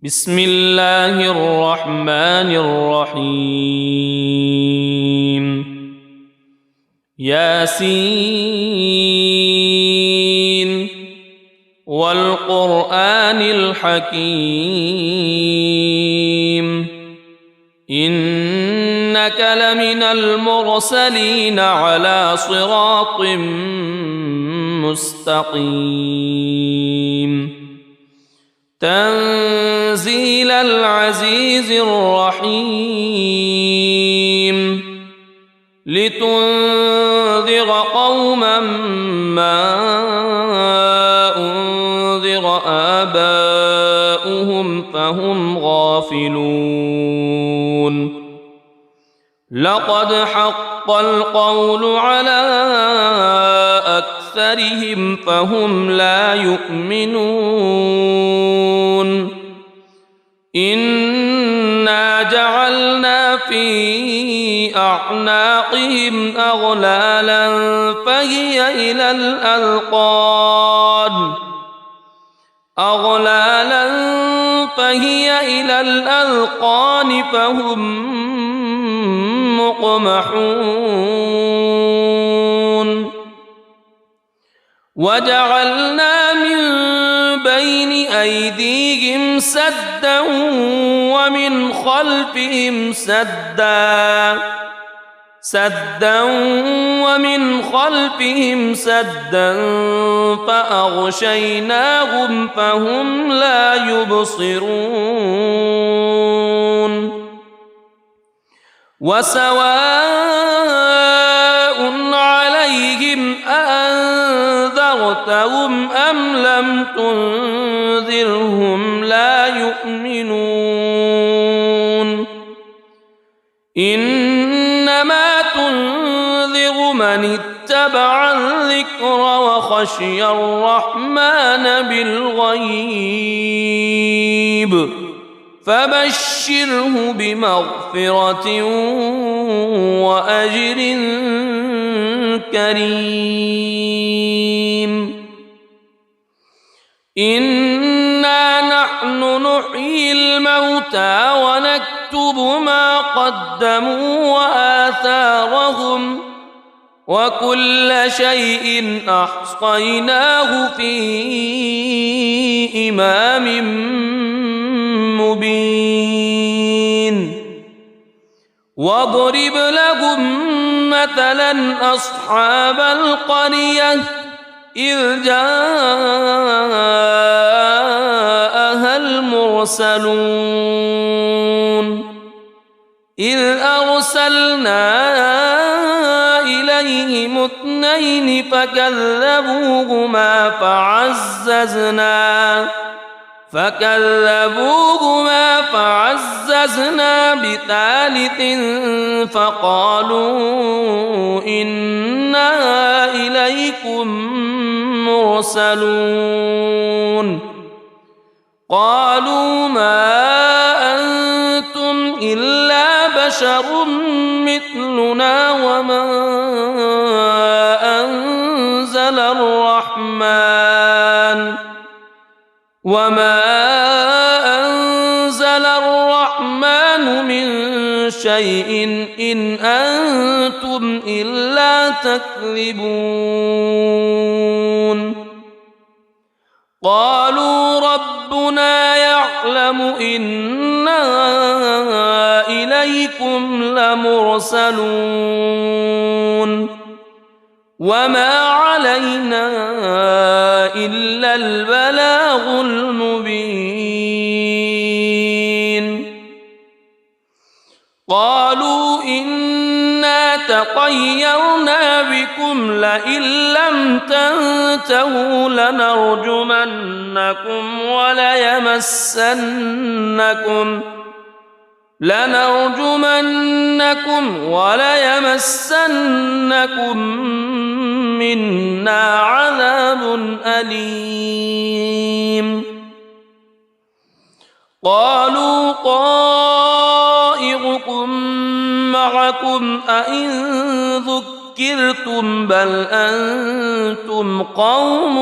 بسم الله الرحمن الرحيم ياسين والقرآن الحكيم إنك لمن المرسلين على صراط مستقيم تنزيل العزيز الرحيم لتنذر قوما ما أنذر آباؤهم فهم غافلون لقد حق القول على أكثرهم فهم لا يؤمنون إنا جعلنا في أعناقهم أغلالا فهي إلى الأذقان فهم مقمحون وجعلنا من بين أيديهم سدا ومن خلفهم سدا فأغشيناهم فهم لا يبصرون وسواء عليهم أأنذرتهم أم لم تنذرهم لا يؤمنون إنما تنذر من اتبع الذكر وخشي الرحمن بالغيب فبشره بمغفرة وأجر كريم إنا نحن نحيي الموتى ونكتب ما قدموا وآثارهم وكل شيء أحصيناه في إمام مبين واضرب لهم مثلا أصحاب القرية إذ جاءها المرسلون إذ أرسلنا إليهم اثنين فكذبوهما فعززنا بثالث فقالوا إنا إليكم مرسلون قالوا ما أنتم إلا بشر مثلنا وما أنزل الرحمن من شيء إن أنتم إلا تكذبون قالوا ربنا يعلم إنا إليكم لمرسلون وما علينا إلا البلاغ المبين قالوا إنا تطيرنا بكم لئن لم تنتهوا لنرجمنكم وليمسنكم منا عذاب أليم قالوا طائركم معكم أئن ذكرتم بل أنتم قوم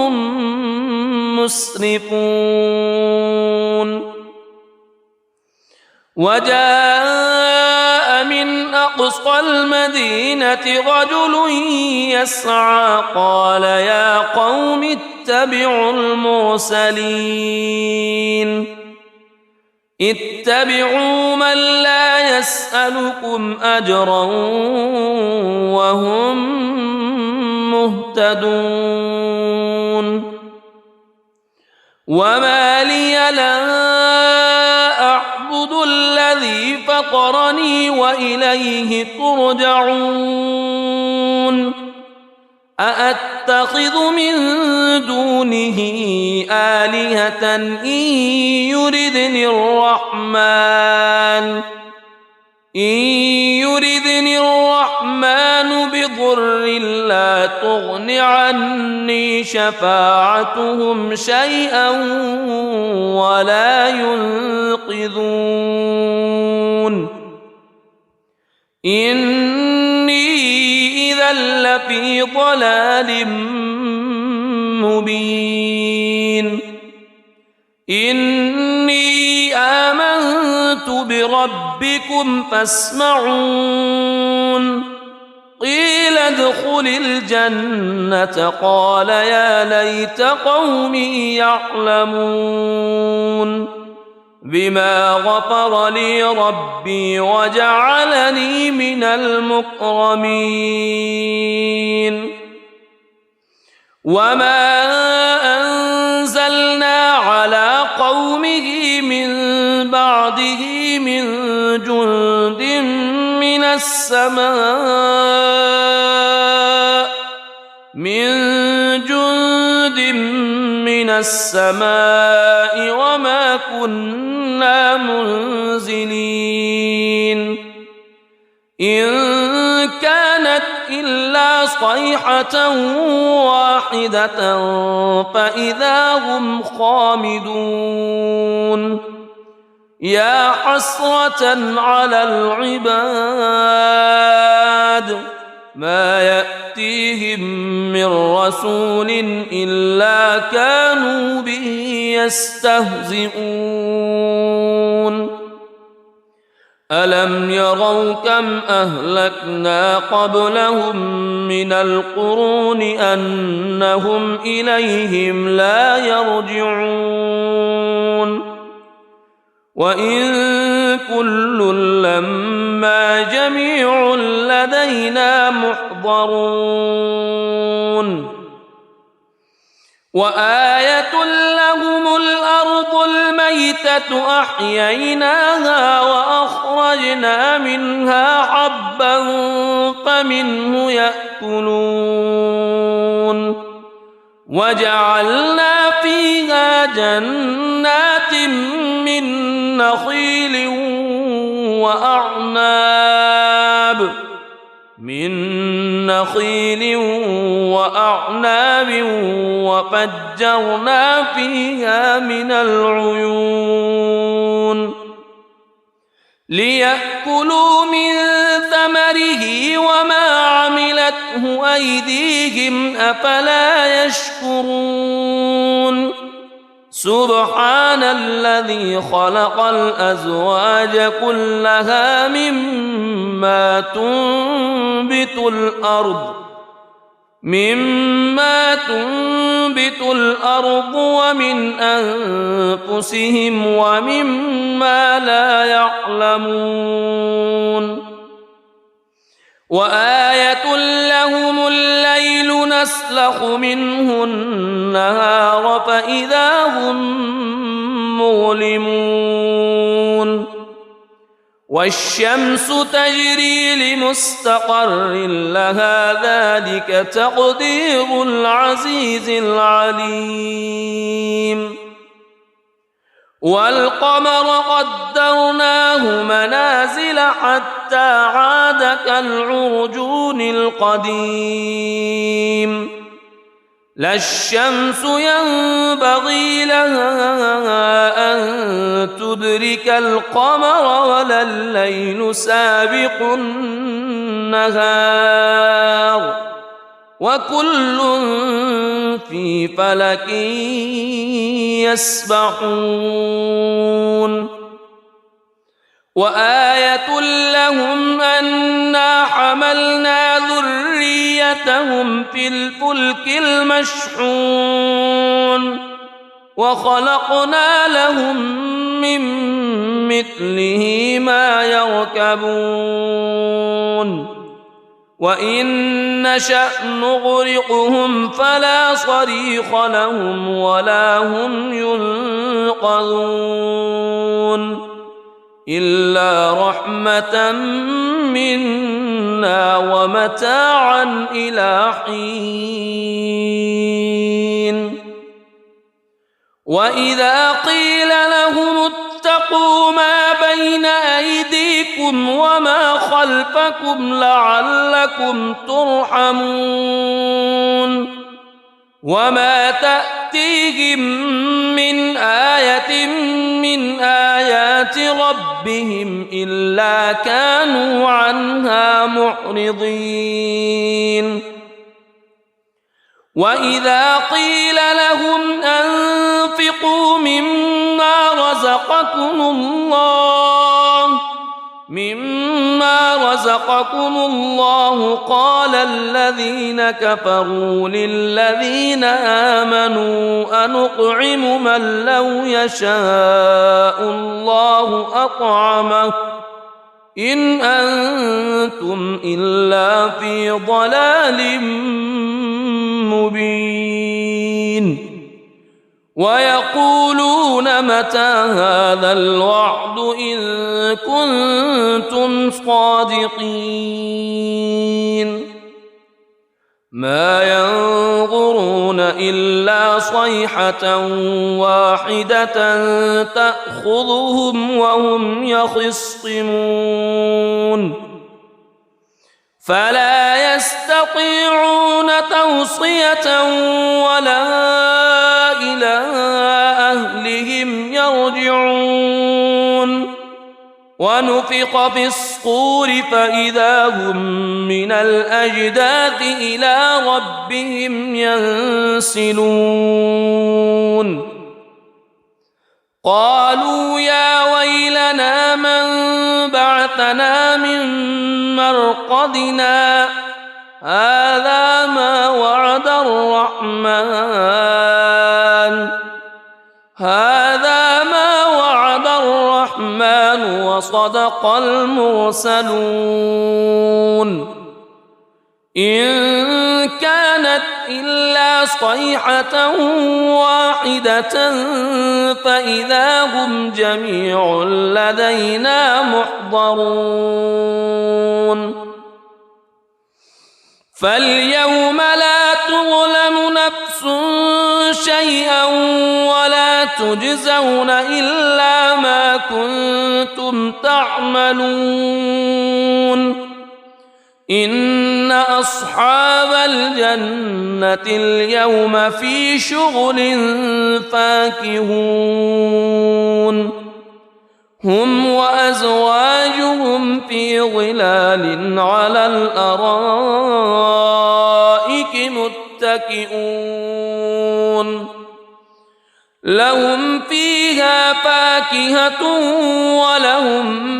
مسرفون وجاء من أقصى المدينة رجل يسعى قال يا قوم اتبعوا المرسلين اتبعوا من لا يسألكم أجرا وهم مهتدون وما لي لا أعبد الذي فطرني وإليه ترجعون أأتخذ من دونه آلهة إن يردني الرحمن بضر لا تغن عني شفاعتهم شيئا ولا ينقذون إني إذا لفي ضلال مبين إني آمنت بربكم فاسمعون قيل ادخل الجنة قال يا ليت قومي يعلمون بما غفر لي ربي وجعلني من المكرمين وما أنزلنا على قومه من بعده من جند من السماء وما كنا منزلين إن كانت إلا صيحة واحدة فإذا هم خامدون يا حسرة على العباد ما يأتيهم من رسول إلا كانوا به يستهزئون ألم يروا كم أهلكنا قبلهم من القرون أنهم إليهم لا يرجعون وإن كل لما جميع لدينا محضرون وآية لهم الأرض الميتة أحييناها وأخرجنا منها حبا فمنه يأكلون وجعلنا فيها جنات من نخيل وأعناب وفجرنا فيها من العيون ليأكلوا من ثمره وما عملته أيديهم أفلا يشكرون سبحان الذي خلق الأزواج كلها مما تنبت الأرض ومن أنفسهم ومما لا يعلمون وآية لهم الليل نسلخ منه النهار فإذا هم مظلمون والشمس تجري لمستقر لها ذلك تقدير العزيز العليم والقمر قدرناه منازل حتى عاد كالعرجون القديم لا الشمس ينبغي لها أن تدرك القمر ولا الليل سابق النهار وكل في فلك يسبحون وآية لهم أنا حملنا ذريتهم في الفلك المشحون وخلقنا لهم من مثله ما يركبون وإن نشأ نغرقهم فلا صريخ لهم ولا هم ينقذون إلا رحمة منا ومتاعا إلى حين وإذا قيل لهم اتقوا ما بين أيديكم وما خلفكم لعلكم ترحمون وما تأتيهم من آية من آيات ربهم إلا كانوا عنها معرضين وإذا قيل لهم أنفقوا مما رزقكم الله قال الذين كفروا للذين آمنوا أنطعم من لو يشاء الله أطعمه إن أنتم إلا في ضلال مبين ويقولون متى هذا الوعد إن كنتم صادقين ما ينظرون إلا صيحة واحدة تأخذهم وهم يخصمون فلا يستطيعون توصية ولا إلى أهلهم يرجعون ونفخ في الصور فإذا هم من الأجداث إلى ربهم ينسلون قالوا يا ويلنا من بعثنا من مرقدنا هذا ما وعد الرحمن وصدق المرسلون إن كانت إلا صيحة واحدة فإذا هم جميع لدينا محضرون فاليوم لا تظلم نفس شيئا ولا تجزون إلا ما كنتم تعملون إن أصحاب الجنة اليوم في شغل فاكهون هم وأزواجهم في ظلال على الأرائك متكئون لهم فيها فاكهة ولهم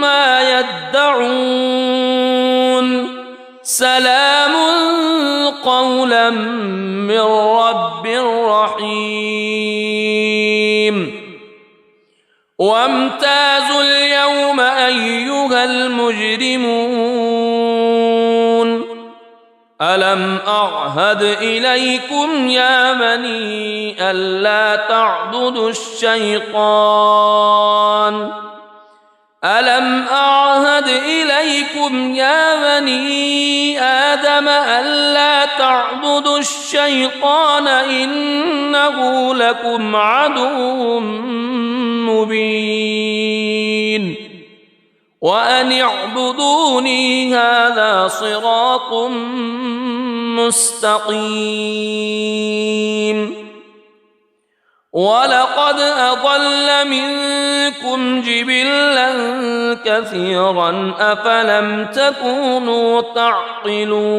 ما يدعون سلام قولا من رب رحيم وامتازوا اليوم أيها المجرمون ألم أعهد إليكم يا بني ألا تعبدوا الشيطان ألم أعهد إليكم يا بني آدم ألا تعبدوا الشيطان إنه لكم عدو مبين وأن اعبدوني هذا صراط مستقيم ولقد أضل منكم جبلا كثيرا أفلم تكونوا تعقلون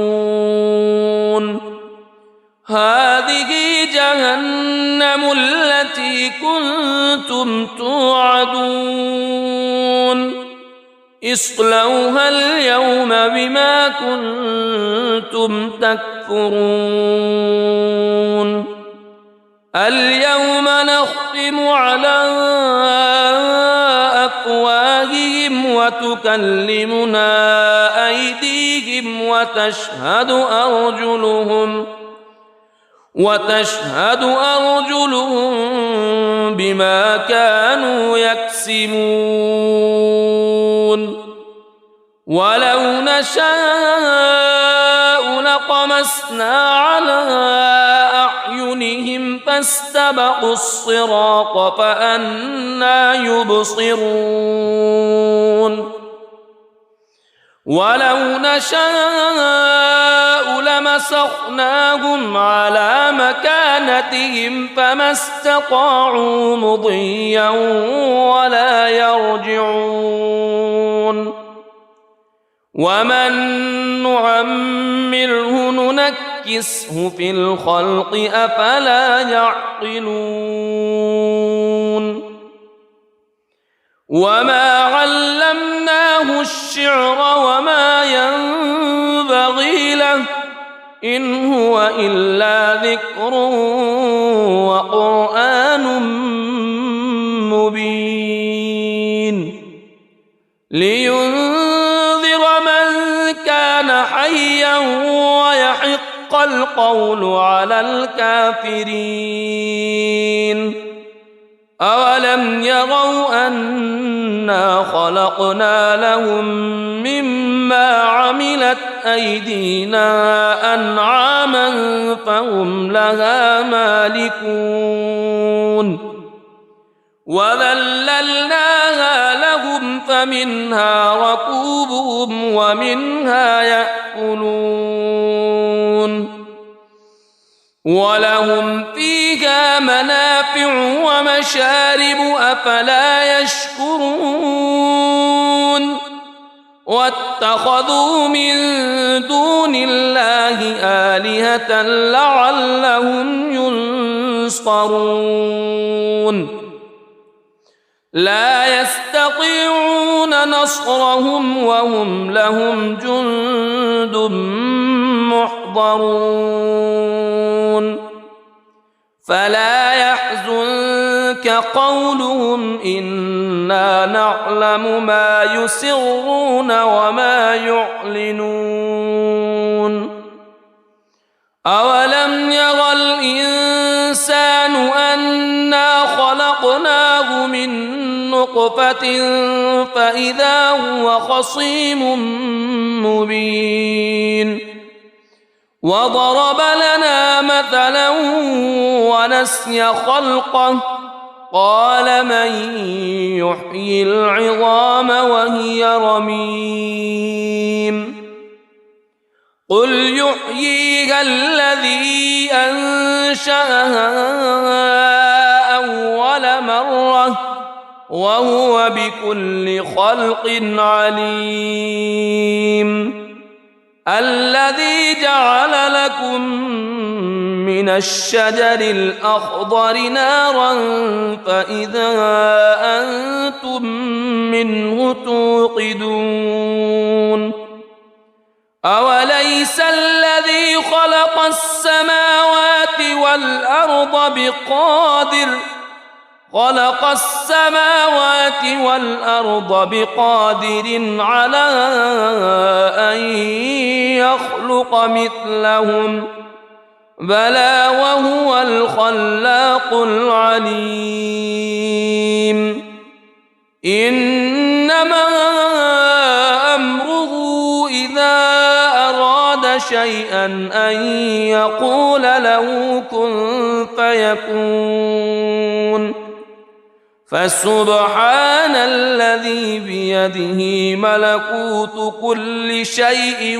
هذه جهنم التي كنتم توعدون اصلوها اليوم بما كنتم تكفرون اليوم نختم على أفواههم وتكلمنا أيديهم وتشهد أرجلهم بما كانوا يكسبون ولو نشاء لطمسنا على أعينهم فاستبقوا الصراط فأنى يبصرون ولو نشاء لمسخناهم على مكانتهم فما استطاعوا مضيا ولا يرجعون ومن نعمره ننكسه في الخلق أفلا يعقلون وما علمناه الشعر وما ينبغي له إن هو إلا ذكر وقرآن مبين لينذر من كان حيا ويحق القول على الكافرين أولم يروا أنا خلقنا لهم مما عملت أيدينا أنعاما فهم لها مالكون وذللناها لهم فمنها ركوبهم ومنها يأكلون ولهم فيها منافع ومشارب أفلا يشكرون واتخذوا من دون الله آلهة لعلهم ينصرون لا يستطيعون نصرهم وهم لهم جند محضرون فلا يحزنك قولهم إنا نعلم ما يسرون وما يعلنون أولم ير الإنسان أنا خلقناه من نطفة فإذا هو خصيم مبين وضرب لنا مثلا ونسي خلقه قال من يحيي العظام وهي رميم قل يحييها الذي أنشأها أول مرة وهو بكل خلق عليم الذي جعل لكم من الشجر الأخضر نارا فإذا أنتم منه توقدون أوليس الذي خلق السماوات والأرض بقادر على أن يخلق مثلهم بلى وهو الخلاق العليم إنما أمره إذا أراد شيئا أن يقول له كن فيكون فسبحان الذي بيده ملكوت كل شيء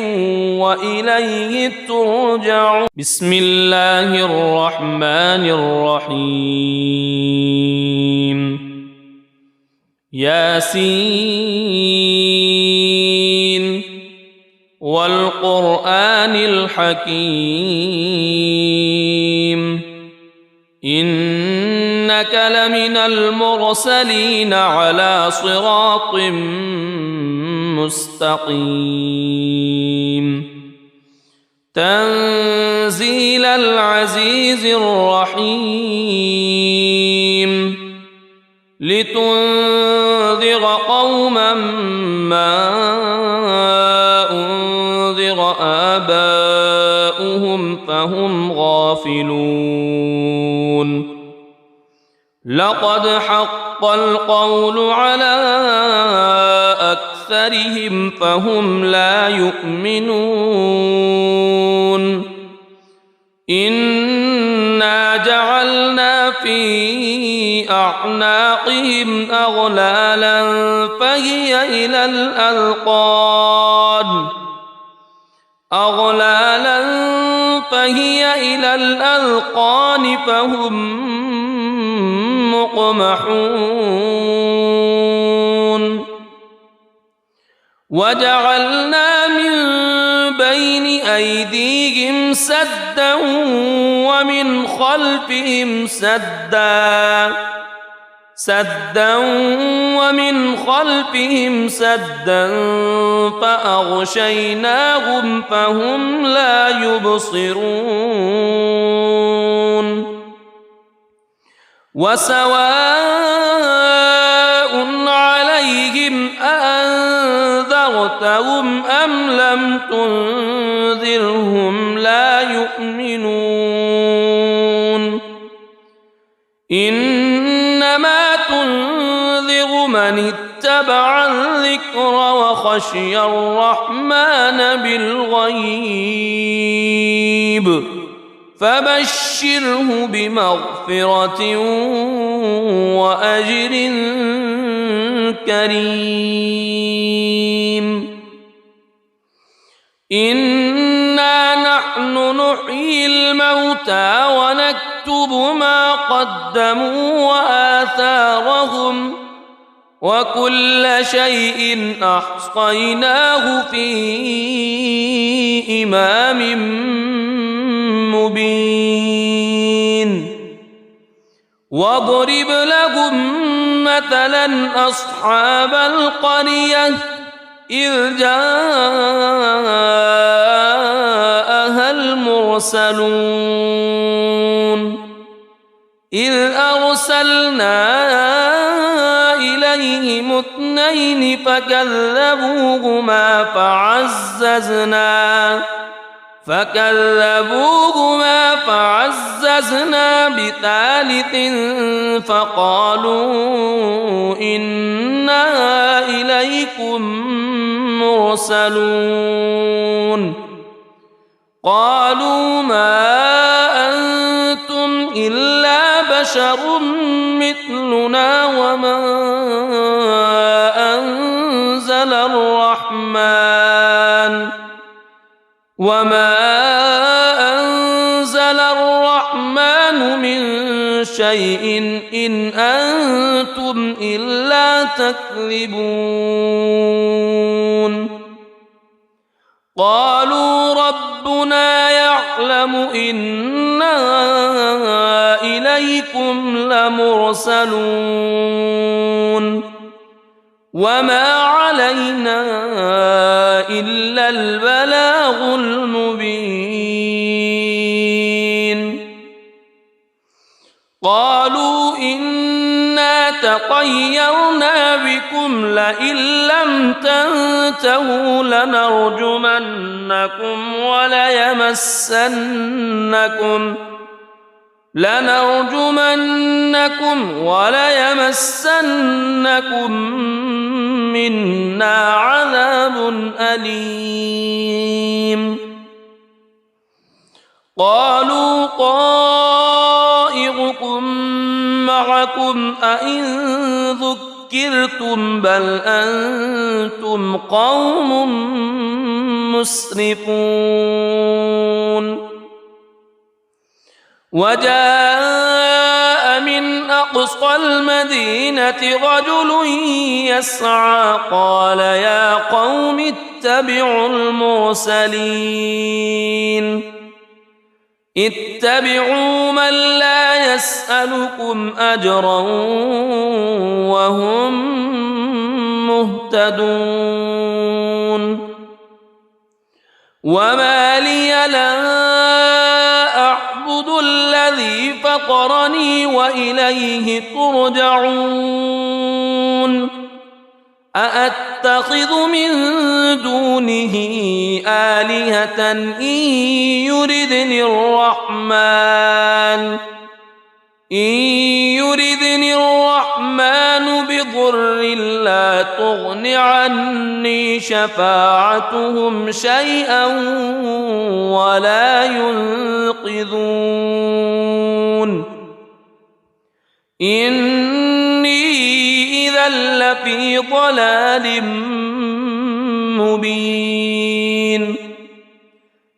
وإليه ترجعون بسم الله الرحمن الرحيم ياسين والقرآن الحكيم إنك لمن المرسلين على صراط مستقيم تنزيل العزيز الرحيم لتنذر قوما ما أنذر آباؤهم فهم غافلون لقد حق القول على أكثرهم فهم لا يؤمنون إنا جعلنا في أعناقهم أغلالا فهي إلى الأذقان فهم مقمحون وجعلنا من بين أيديهم سدا ومن خلفهم سدا فأغشيناهم فهم لا يبصرون وسواء عليهم أأنذرتهم أم لم تنذرهم لا يؤمنون إنما تنذر من اتبع الذكر وخشي الرحمن بالغيب فبشره بمغفرة وأجر كريم إنا نحن نحيي الموتى ونكتب ما قدموا وآثارهم وكل شيء أحصيناه في إمام مبين واضرب لهم مثلا أصحاب القرية إذ جاءها المرسلون إذ أرسلنا إليهم اثنين فكذبوهما فعززنا بثالث فقالوا إنا إليكم مرسلون قالوا ما أنتم إلا بشر مثلنا وما أنزل الرحمن من شيء إن أنتم إلا تكذبون قالوا ربنا يعلم إنا إليكم لمرسلون وما علينا إلا البلاغ المبين قالوا إنا تطيرنا بكم لئن لم تنتهوا لنرجمنكم وليمسنكم منا عذاب أليم قالوا طائركم معكم أئن ذكرتم بل أنتم قوم مسرفون وجاء من أقصى المدينة رجل يسعى قال يا قوم اتبعوا من لا يسألكم أجرا وهم مهتدون وما لي لا أعبد الذي فطرني وإليه ترجعون أأتخذ من دونه آلهة إن يردني الرحمن بضر لا تغن عني شفاعتهم شيئا ولا ينقذون إني إذا لفي ضلال مبين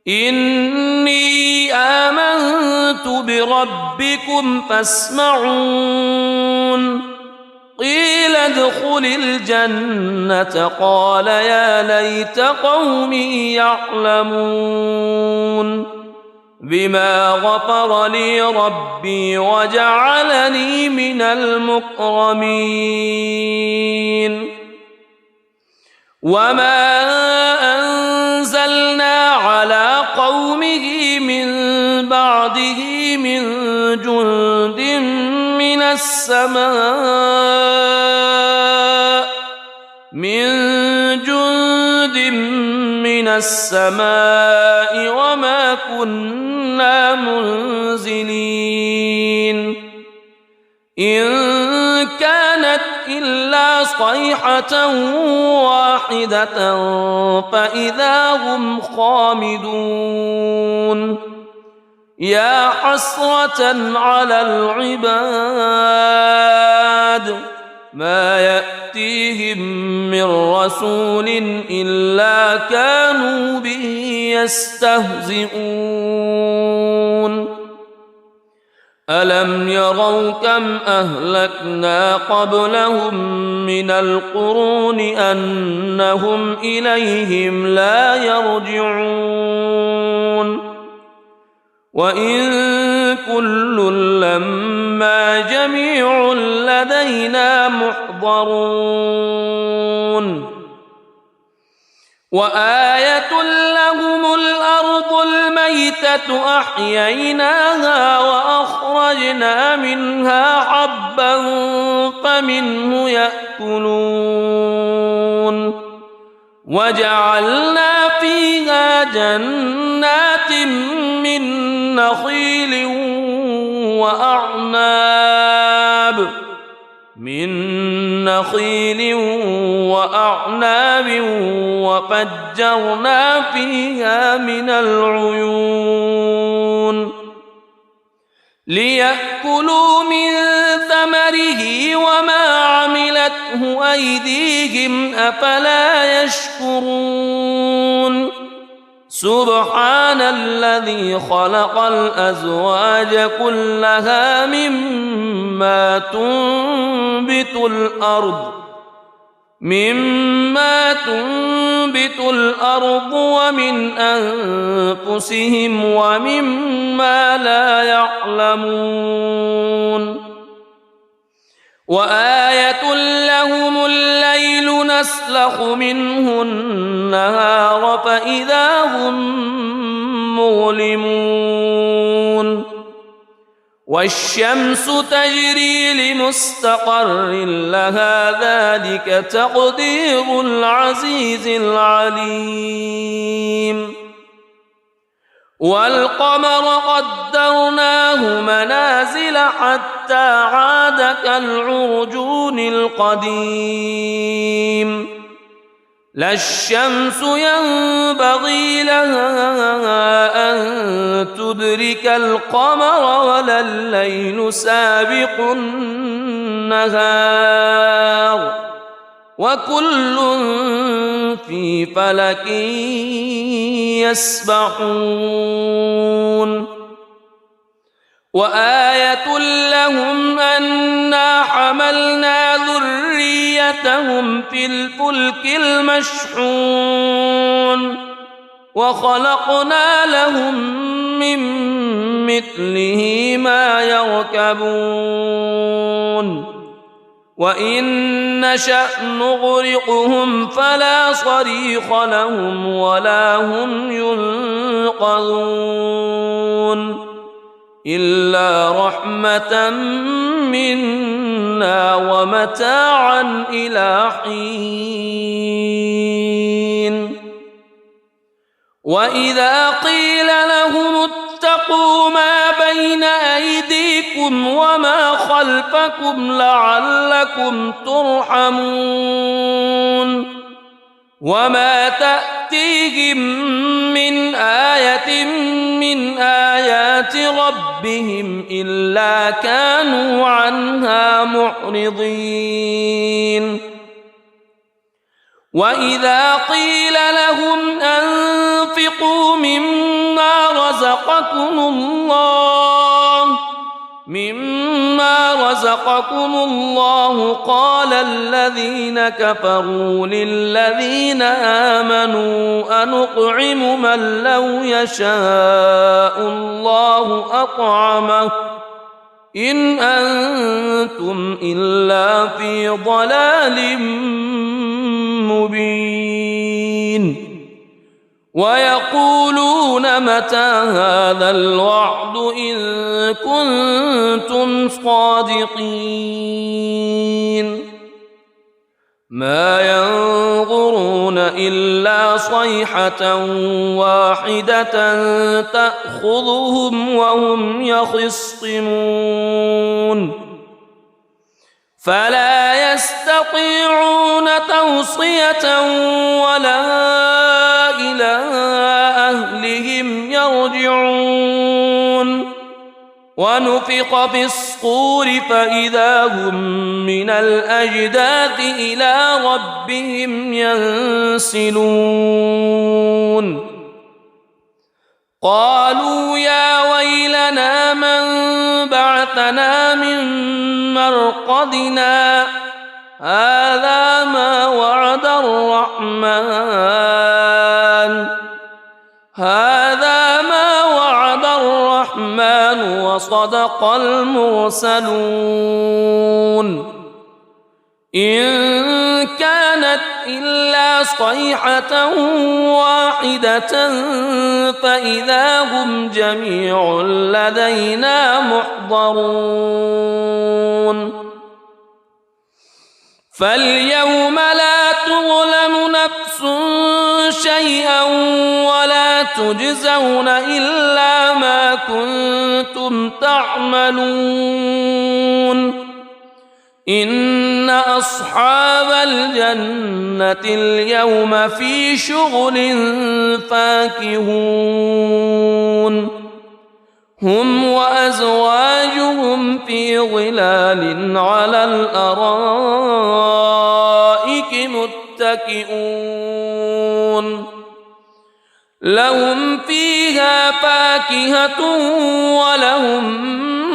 إني آمنت بربكم فاسمعون قيل ادخل الجنة قال يا ليت قومي يعلمون بما غفر لي ربي وجعلني من المكرمين وما أنزلنا على قومه من بعده من جند من السماء وما كنا منزلين إن كانت إلا صيحة واحدة فإذا هم خامدون يا حسرة على العباد ما يأتيهم من رسول إلا كانوا به يستهزئون ألم يروا كم أهلكنا قبلهم من القرون أنهم إليهم لا يرجعون وإن كل لما جميع لدينا محضرون وآية لهم الأرض الميتة أحييناها وأخرجنا منها حبا فمنه يأكلون وجعلنا فيها جنات من نخيل وأعناب وفجرنا فيها من العيون ليأكلوا من ثمره وما عملته أيديهم أفلا يشكرون سبحان الذي خلق الأزواج كلها مما تنبت الأرض ومن أنفسهم ومما لا يعلمون وآية لهم الليل نسلخ منه النهار فإذا هم مظلمون والشمس تجري لمستقر لها ذلك تقدير العزيز العليم والقمر قدرناه منازل حتى عاد كالعرجون القديم لا الشمس ينبغي لها أن تدرك القمر ولا الليل سابق النهار وكل في فلك يسبحون وآية لهم أنا حملنا ذريتهم في الفلك المشحون وخلقنا لهم من مثله ما يركبون وإن نشأ نغرقهم فلا صريخ لهم ولا هم ينقذون إلا رحمة منا ومتاعا إلى حين وإذا قيل لهم اتقوا ما بين أيديكم وما خلفكم لعلكم ترحمون وما تأتيهم من آية من آيات ربهم إلا كانوا عنها معرضين وإذا قيل لهم أنفقوا مما رزقكم الله قال الذين كفروا للذين آمنوا أنطعم من لو يشاء الله أطعمه إن أنتم إلا في ضلال مبين ويقولون متى هذا الوعد إن كنتم صادقين ما ينظرون إلا صيحة واحدة تأخذهم وهم يخصمون فلا يستطيعون توصية ولا إلى أهلهم يرجعون ونفخ في الصور فإذا هم من الأجداث إلى ربهم ينسلون قالوا يا ويلنا من بعثنا من مرقدنا هذا ما وعد الرحمن وصدق المرسلون إن كانت إلا صيحة واحدة فإذا هم جميع لدينا محضرون فاليوم لا تظلم نفس شيئا ولا تجزون إلا ما كنتم تعملون إن أصحاب الجنة اليوم في شغل فاكهون هم وأزواجهم في ظلال على الأرائك متكئون لهم فيها فاكهة ولهم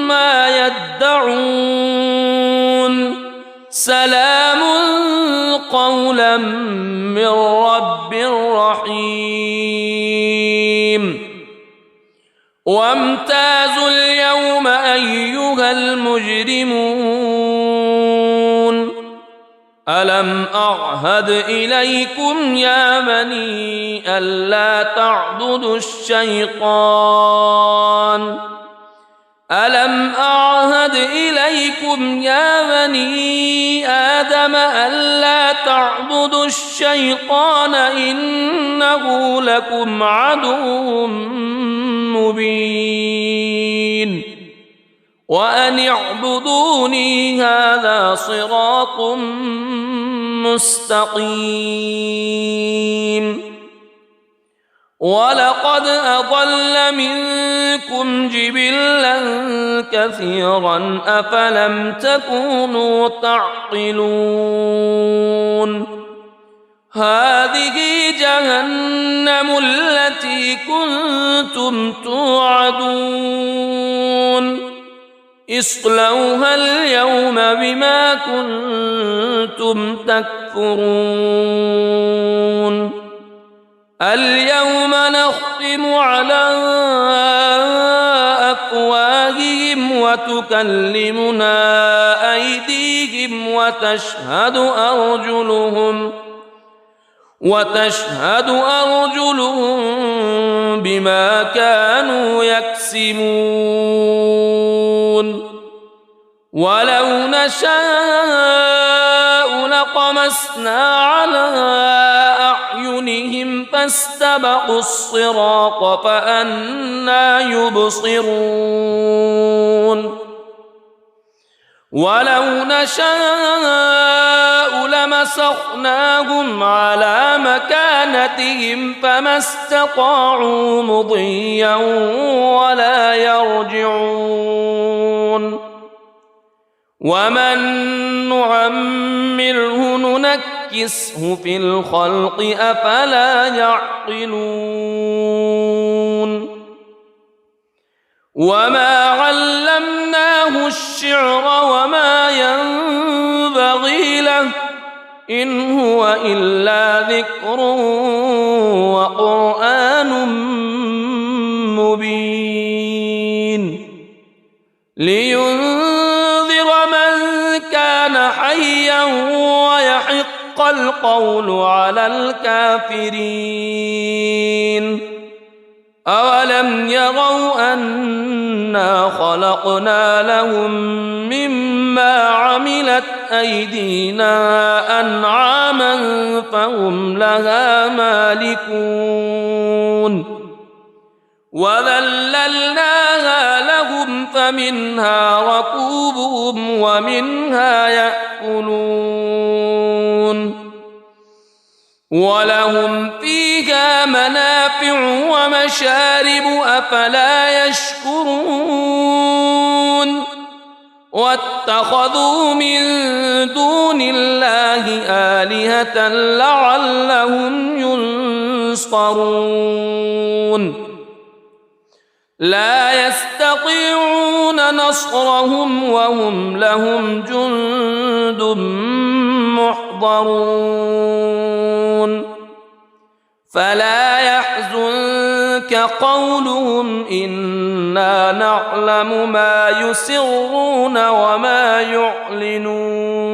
ما يدعون سلام قولا من رب رحيم وامتازوا اليوم أيها المجرمون ألم أعهد إليكم يا بني ألا تعبدوا الشيطان ألم أعهد إليكم يا بني آدم ألا تعبدوا الشيطان إنه لكم عدو مبين وأن اعبدوني هذا صراط مستقيم ولقد أضل منكم جبلا كثيرا أفلم تكونوا تعقلون هذه جهنم التي كنتم توعدون اصلوها اليوم بما كنتم تكفرون اليوم نختم على أفواههم وتكلمنا أيديهم وتشهد أرجلهم بما كانوا يكسبون ولو نشاء لطمسنا على أعينهم فاستبقوا الصراط فأنى يبصرون ولو نشاء لمسخناهم على مكانتهم فما استطاعوا مضيا ولا يرجعون ومن نعمره ننكسه في الخلق أفلا يعقلون وما علمناه الشعر وما ينبغي له إن هو إلا ذكر وقرآن مبين لينذر من كان حيا ويحق القول على الكافرين أولم يروا أنا خلقنا لهم مما عملت أيدينا أنعاما فهم لها مالكون وذللناها لهم فمنها ركوبهم ومنها يأكلون ولهم فيها منافع ومشارب أفلا يشكرون واتخذوا من دون الله آلهة لعلهم ينصرون لا يستطيعون نصرهم وهم لهم جند محضرون فلا يحزنك قولهم إنا نعلم ما يسرون وما يعلنون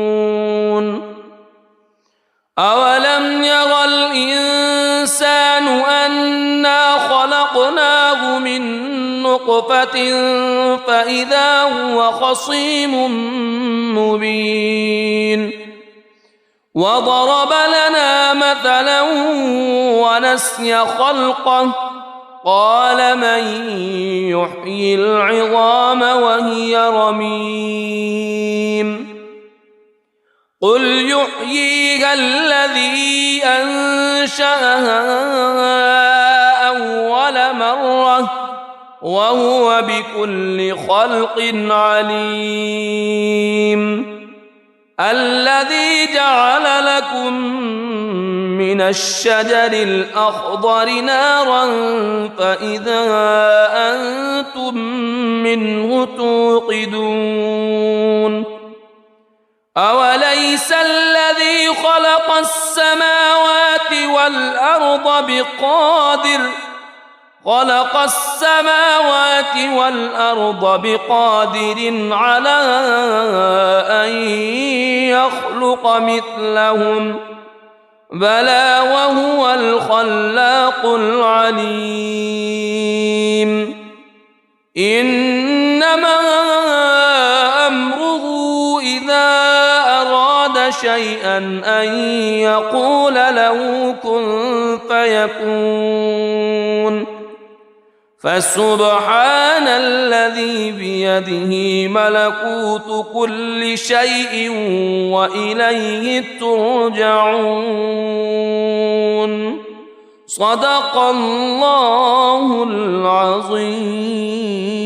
أولم ير الإنسان أنا خلقناه من نطفة فإذا هو خصيم مبين وضرب لنا مثلا ونسي خلقه قال من يحيي العظام وهي رميم قل يحييها الذي أنشأها أول مرة وهو بكل خلق عليم الذي جعل لكم من الشجر الأخضر نارا فإذا أنتم منه توقدون أوليس الذي خلق السماوات والأرض بقادر على أن يخلق مثلهم بلى وهو الخلاق العليم إنما أمره إذا أراد شيئا أن يقول له كن فيكون فسبحان الذي بيده ملكوت كل شيء وإليه ترجعون صدق الله العظيم.